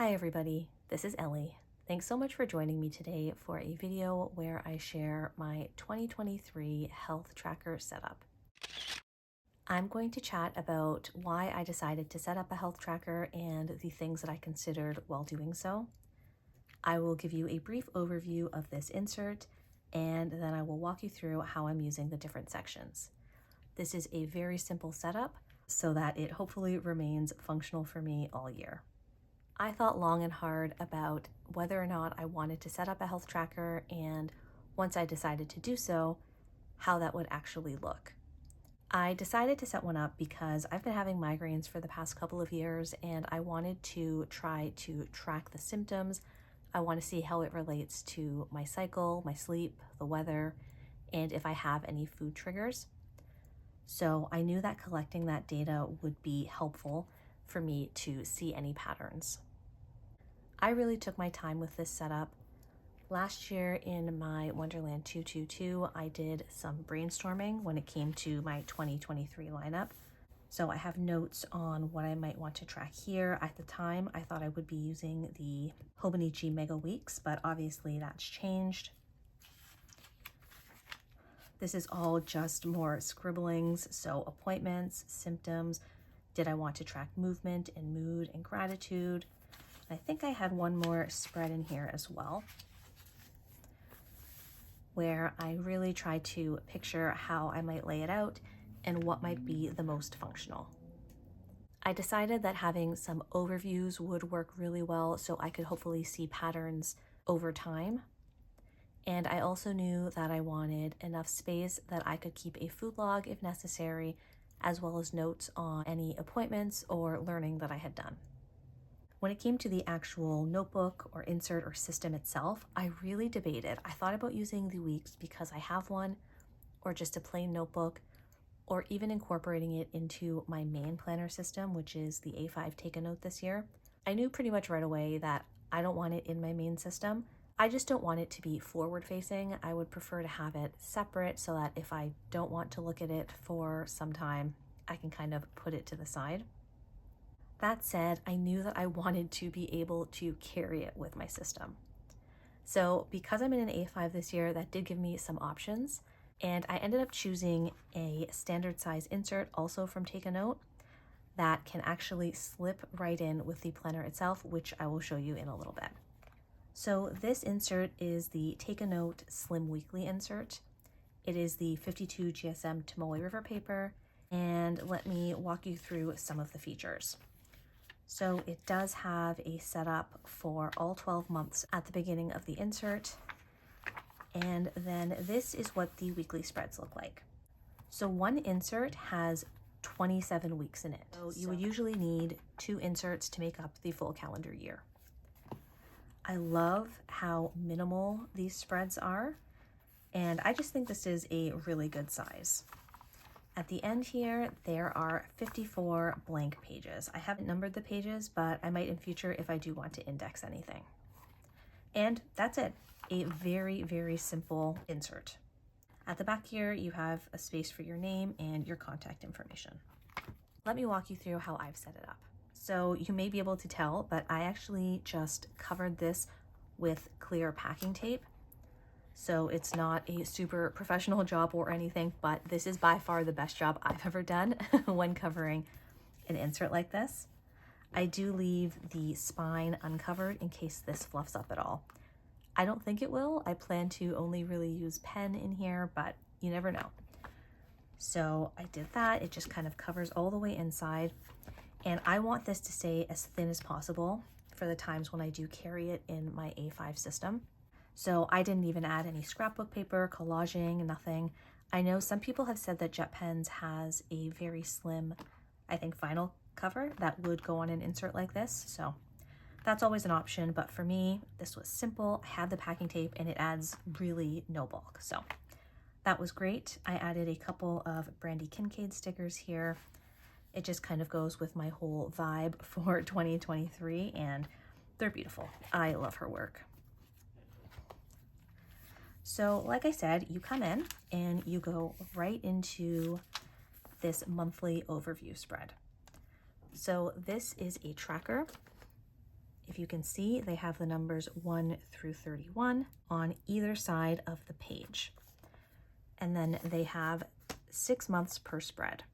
Hi everybody, this is Ellie. Thanks so much for joining me today for a video where I share my 2023 health tracker setup. I'm going to chat about why I decided to set up a health tracker and the things that I considered while doing so. I will give you a brief overview of this insert, and then I will walk you through how I'm using the different sections. This is a very simple setup so that it hopefully remains functional for me all year. I thought long and hard about whether or not I wanted to set up a health tracker, and once I decided to do so, how that would actually look. I decided to set one up because I've been having migraines for the past couple of years and I wanted to try to track the symptoms. I want to see how it relates to my cycle, my sleep, the weather, and if I have any food triggers. So I knew that collecting that data would be helpful for me to see any patterns. I really took my time with this setup. Last year in my Wonderland 222, I did some brainstorming when it came to my 2023 lineup. So I have notes on what I might want to track here. At the time, I thought I would be using the Hobonichi Mega Weeks, but obviously that's changed. This is all just more scribblings, so appointments, symptoms. Did I want to track movement and mood and gratitude? I think I had one more spread in here as well, where I really tried to picture how I might lay it out and what might be the most functional. I decided that having some overviews would work really well so I could hopefully see patterns over time. And I also knew that I wanted enough space that I could keep a food log if necessary, as well as notes on any appointments or learning that I had done. When it came to the actual notebook or insert or system itself, I really debated. I thought about using the weeks because I have one, or just a plain notebook, or even incorporating it into my main planner system, which is the A5 Take a Note this year. I knew pretty much right away that I don't want it in my main system. I just don't want it to be forward facing. I would prefer to have it separate so that if I don't want to look at it for some time, I can kind of put it to the side. That said, I knew that I wanted to be able to carry it with my system. So because I'm in an A5 this year, that did give me some options, and I ended up choosing a standard size insert also from Take a Note that can actually slip right in with the planner itself, which I will show you in a little bit. So this insert is the Take a Note Slim Weekly insert. It is the 52 GSM Tomoe River paper, and let me walk you through some of the features. So it does have a setup for all 12 months at the beginning of the insert. And then this is what the weekly spreads look like. So one insert has 27 weeks in it. So you would usually need 2 inserts to make up the full calendar year. I love how minimal these spreads are, and I just think this is a really good size. At the end here, there are 54 blank pages. I haven't numbered the pages, but I might in future if I do want to index anything. And that's it, a very, very simple insert. At the back here, you have a space for your name and your contact information. Let me walk you through how I've set it up. So you may be able to tell, but I actually just covered this with clear packing tape. So it's not a super professional job or anything, but this is by far the best job I've ever done when covering an insert like this. I do leave the spine uncovered in case this fluffs up at all. I don't think it will. I plan to only really use pen in here, but you never know. So I did that. It just kind of covers all the way inside. And I want this to stay as thin as possible for the times when I do carry it in my A5 system. So I didn't even add any scrapbook paper, collaging, nothing. I know some people have said that JetPens has a very slim, I think, vinyl cover that would go on an insert like this. So that's always an option, but for me, this was simple. I had the packing tape and it adds really no bulk. So that was great. I added a couple of Brandi Kincaid stickers here. It just kind of goes with my whole vibe for 2023 and they're beautiful. I love her work. So like I said, you come in and you go right into this monthly overview spread. So this is a tracker. If you can see, they have the numbers 1 through 31 on either side of the page. And then they have 6 months per spread.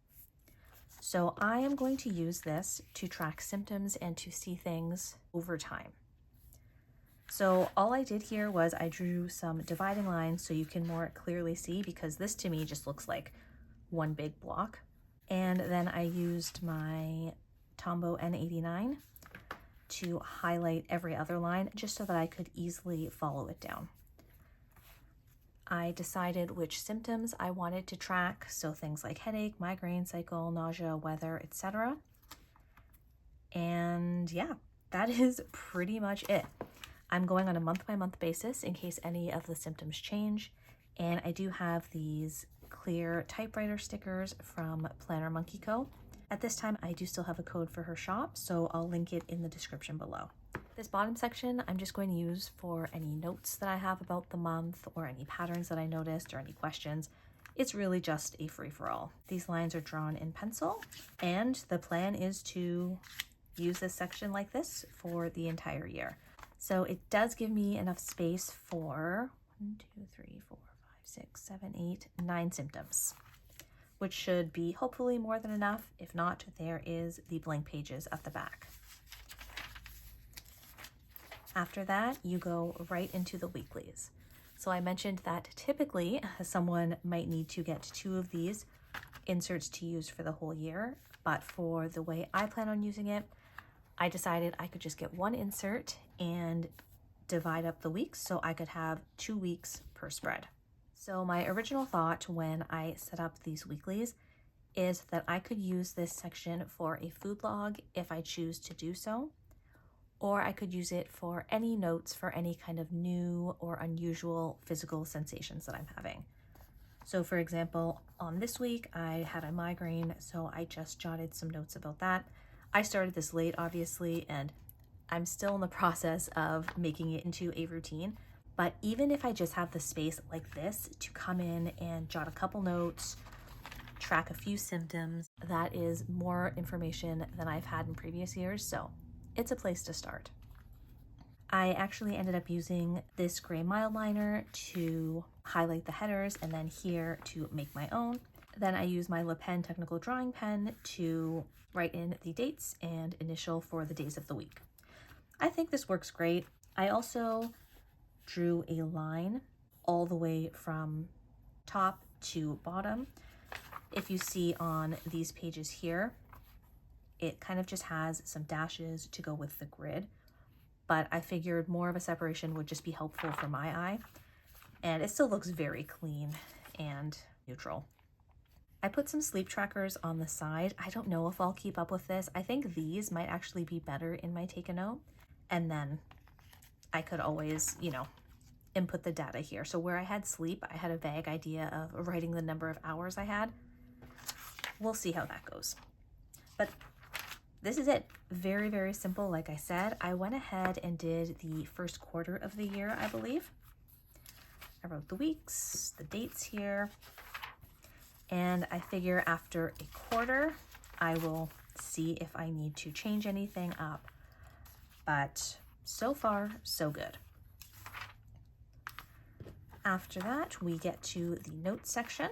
So I am going to use this to track symptoms and to see things over time. So all I did here was I drew some dividing lines so you can more clearly see, because this to me just looks like one big block. And then I used my Tombow N89 to highlight every other line just so that I could easily follow it down. I decided which symptoms I wanted to track, so things like headache, migraine, cycle, nausea, weather, etc. And yeah, that is pretty much it. I'm going on a month-by-month basis in case any of the symptoms change, and I do have these clear typewriter stickers from Planner Monkey Co. At this time, I do still have a code for her shop, so I'll link it in the description below. This bottom section I'm just going to use for any notes that I have about the month, or any patterns that I noticed, or any questions. It's really just a free-for-all. These lines are drawn in pencil, and the plan is to use this section like this for the entire year. So it does give me enough space for 9 symptoms, which should be hopefully more than enough. If not, there is the blank pages at the back. After that, you go right into the weeklies. So I mentioned that typically someone might need to get 2 of these inserts to use for the whole year, but for the way I plan on using it, I decided I could just get 1 insert and divide up the weeks so I could have 2 weeks per spread. So my original thought when I set up these weeklies is that I could use this section for a food log if I choose to do so, or I could use it for any notes for any kind of new or unusual physical sensations that I'm having. So for example, on this week I had a migraine, so I just jotted some notes about that. I started this late, obviously, and I'm still in the process of making it into a routine. But even if I just have the space like this to come in and jot a couple notes, track a few symptoms, that is more information than I've had in previous years, so it's a place to start. I actually ended up using this gray Mildliner to highlight the headers, and then here to make my own. Then I use my Le Pen technical drawing pen to write in the dates and initial for the days of the week. I think this works great. I also drew a line all the way from top to bottom. If you see on these pages here, it kind of just has some dashes to go with the grid, but I figured more of a separation would just be helpful for my eye, and it still looks very clean and neutral. I put some sleep trackers on the side. I don't know if I'll keep up with this. I think these might actually be better in my take a note, and then I could always, input the data here. So where I had sleep, I had a vague idea of writing the number of hours I had. We'll see how that goes. But this is it. Very, very simple. Like I said, I went ahead and did the first quarter of the year, I believe. I wrote the weeks, the dates here, and I figure after a quarter, I will see if I need to change anything up. But so far, so good. After that, we get to the notes section.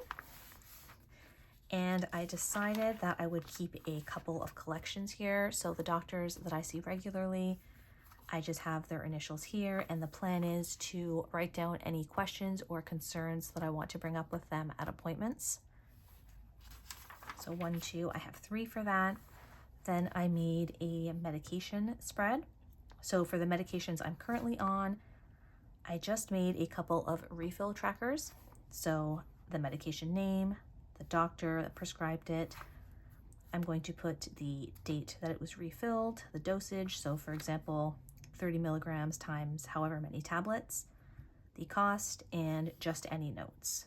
And I decided that I would keep a couple of collections here. So the doctors that I see regularly, I just have their initials here. And the plan is to write down any questions or concerns that I want to bring up with them at appointments. So 1, 2, I have 3 for that. Then I made a medication spread. So for the medications I'm currently on, I just made a couple of refill trackers. So the medication name, the doctor that prescribed it. I'm going to put the date that it was refilled, the dosage. So for example, 30 milligrams times however many tablets, the cost, and just any notes.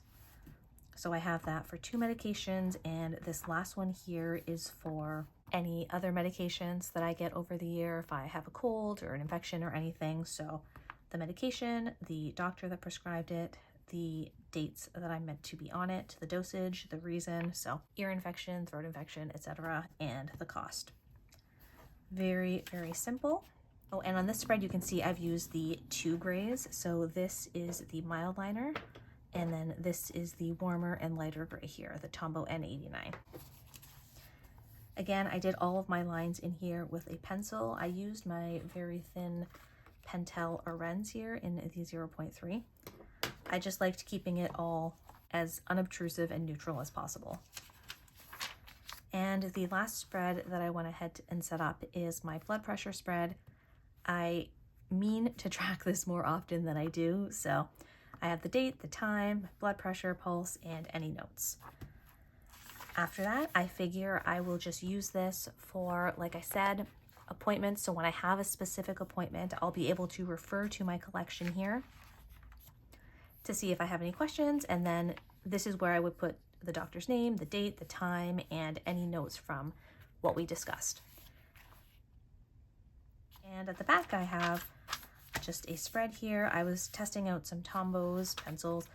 So I have that for 2 medications, and this last one here is for any other medications that I get over the year if I have a cold or an infection or anything. So the medication, the doctor that prescribed it, the dates that I'm meant to be on it, the dosage, the reason, so ear infection, throat infection, etc., and the cost. Very, very simple. Oh, and on this spread you can see I've used the two grays. So this is the Mildliner, and then this is the warmer and lighter gray here, the Tombow N89. Again, I did all of my lines in here with a pencil. I used my very thin Pentel Orenz here in the 0.3. I just liked keeping it all as unobtrusive and neutral as possible. And the last spread that I went ahead and set up is my blood pressure spread. I mean to track this more often than I do, so I have the date, the time, blood pressure, pulse, and any notes. After that, I figure I will just use this for, like I said, appointments. So when I have a specific appointment, I'll be able to refer to my collection here to see if I have any questions, and then this is where I would put the doctor's name, the date, the time, and any notes from what we discussed. And at the back I have just a spread here. I was testing out some Tombows pencils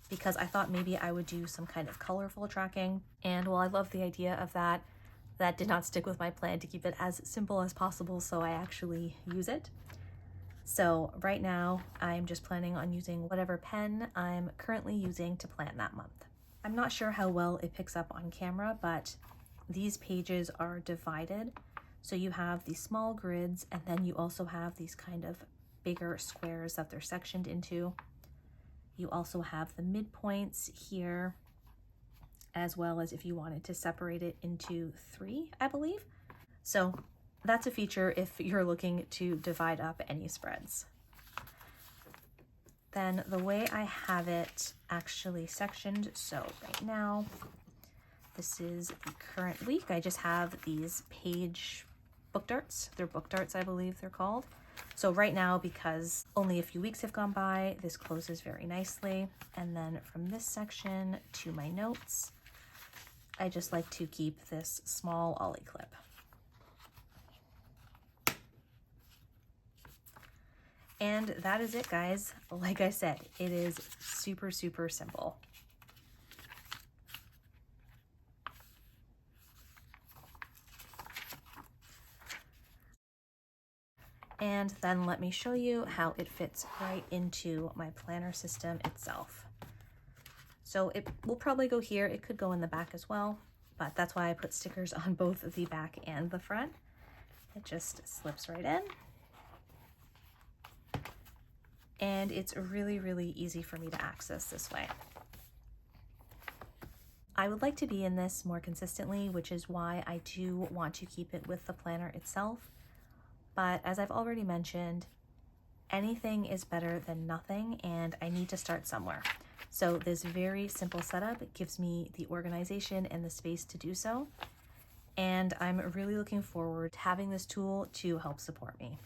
because I thought maybe I would do some kind of colorful tracking, and while I love the idea of that, that did not stick with my plan to keep it as simple as possible, so I actually use it. So right now I'm just planning on using whatever pen I'm currently using to plan that month. I'm not sure how well it picks up on camera, but these pages are divided. So you have these small grids, and then you also have these kind of bigger squares that they're sectioned into. You also have the midpoints here, as well as if you wanted to separate it into 3, I believe. So that's a feature if you're looking to divide up any spreads. Then the way I have it actually sectioned, so right now, this is the current week. I just have these page book darts. They're book darts, I believe they're called. So right now, because only a few weeks have gone by, this closes very nicely. And then from this section to my notes, I just like to keep this small ollie clip. And that is it, guys. Like I said, it is super, super simple. And then let me show you how it fits right into my planner system itself. So it will probably go here. It could go in the back as well, but that's why I put stickers on both the back and the front. It just slips right in. And it's really, really easy for me to access this way. I would like to be in this more consistently, which is why I do want to keep it with the planner itself. But as I've already mentioned, anything is better than nothing, and I need to start somewhere. So this very simple setup gives me the organization and the space to do so. And I'm really looking forward to having this tool to help support me.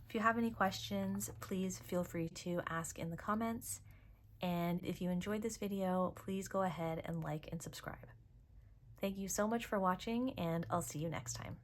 If you have any questions, please feel free to ask in the comments. And if you enjoyed this video, please go ahead and like and subscribe. Thank you so much for watching, and I'll see you next time.